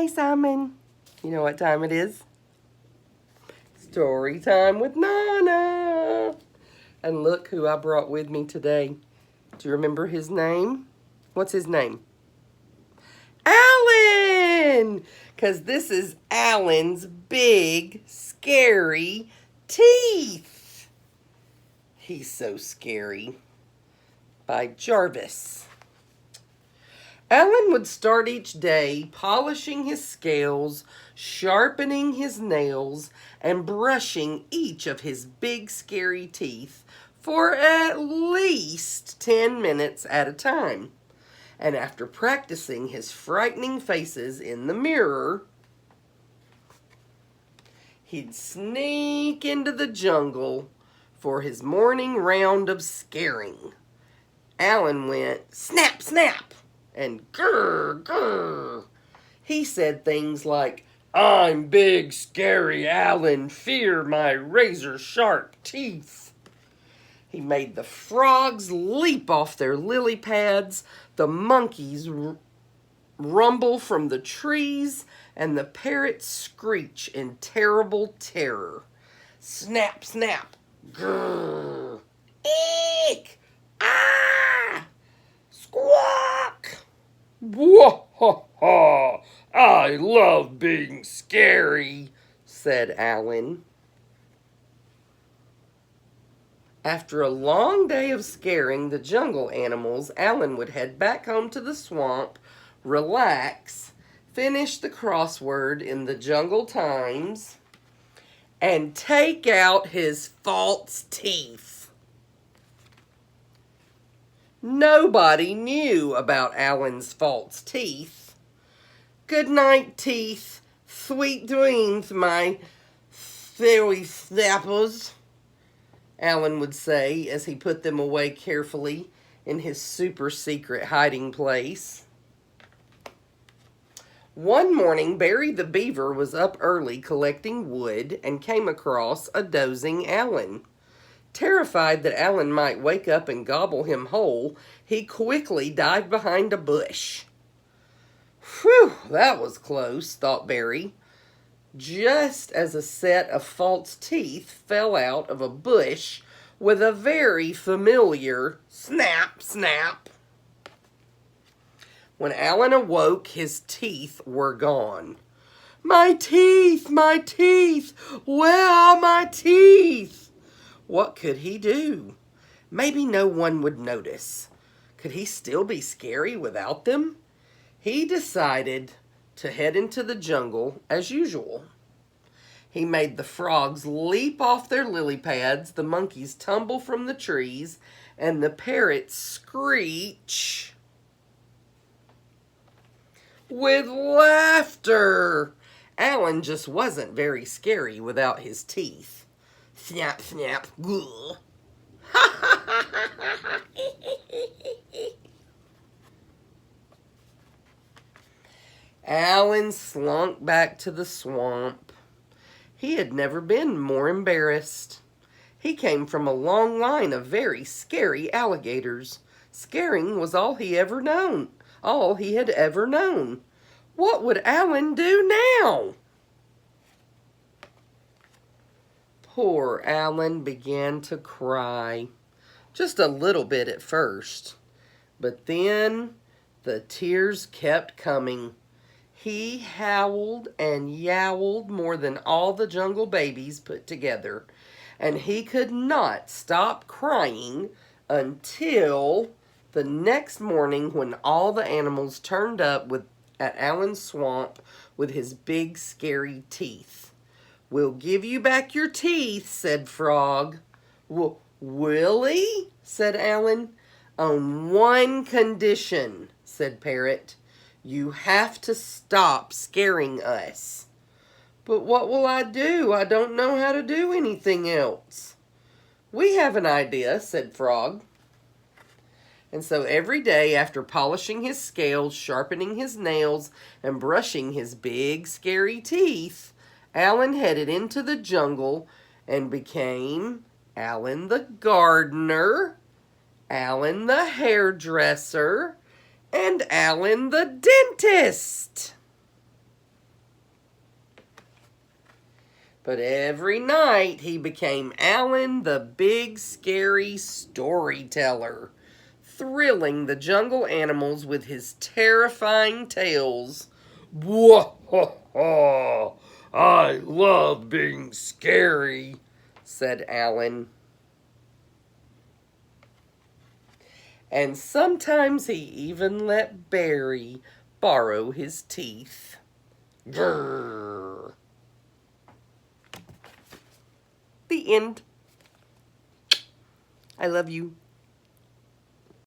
Hey, Simon. You know what time it is? Story time with Nonna. And look who I brought with me today. Do you remember his name? What's his name? Alan! Because this is Alan's big, scary teeth. He's so scary. By Jarvis. Alan would start each day polishing his scales, sharpening his nails, and brushing each of his big scary teeth for at least 10 minutes at a time. And after practicing his frightening faces in the mirror, he'd sneak into the jungle for his morning round of scaring. Alan went, snap, snap! And grr, grr. He said things like, I'm big, scary Alan, fear my razor-sharp teeth. He made the frogs leap off their lily pads, the monkeys rumble from the trees, and the parrots screech in terrible terror. Snap, snap, grr, eek, ah, squawk. Wah-ha-ha! I love being scary, said Alan. After a long day of scaring the jungle animals, Alan would head back home to the swamp, relax, finish the crossword in the Jungle Times, and take out his false teeth. Nobody knew about Alan's false teeth. Good night, teeth. Sweet dreams, my fairy snappers, Alan would say as he put them away carefully in his super secret hiding place. One morning, Barry the Beaver was up early collecting wood and came across a dozing Alan. Terrified that Alan might wake up and gobble him whole, he quickly dived behind a bush. Whew, that was close, thought Barry, just as a set of false teeth fell out of a bush with a very familiar snap, snap. When Alan awoke, his teeth were gone. My teeth, my teeth, where are my teeth? What could he do? Maybe no one would notice. Could he still be scary without them? He decided to head into the jungle as usual. He made the frogs leap off their lily pads, the monkeys tumble from the trees, and the parrots screech with laughter. Alan just wasn't very scary without his teeth. Snap, snap, ghoul. Alan slunk back to the swamp. He had never been more embarrassed. He came from a long line of very scary alligators. Scaring was all he had ever known. What would Alan do now? Poor Alan began to cry. Just a little bit at first. But then the tears kept coming. He howled and yowled more than all the jungle babies put together. And he could not stop crying until the next morning when all the animals turned up at Alan's swamp with his big scary teeth. We'll give you back your teeth, said Frog. Really? Said Alan. On one condition, said Parrot. You have to stop scaring us. But what will I do? I don't know how to do anything else. We have an idea, said Frog. And so every day after polishing his scales, sharpening his nails, and brushing his big scary teeth, Alan headed into the jungle and became Alan the gardener, Alan the hairdresser, and Alan the dentist. But every night he became Alan the big scary storyteller, thrilling the jungle animals with his terrifying tales. Whoa, I love being scary, said Alan. And sometimes he even let Barry borrow his teeth. Grrr. The end. I love you.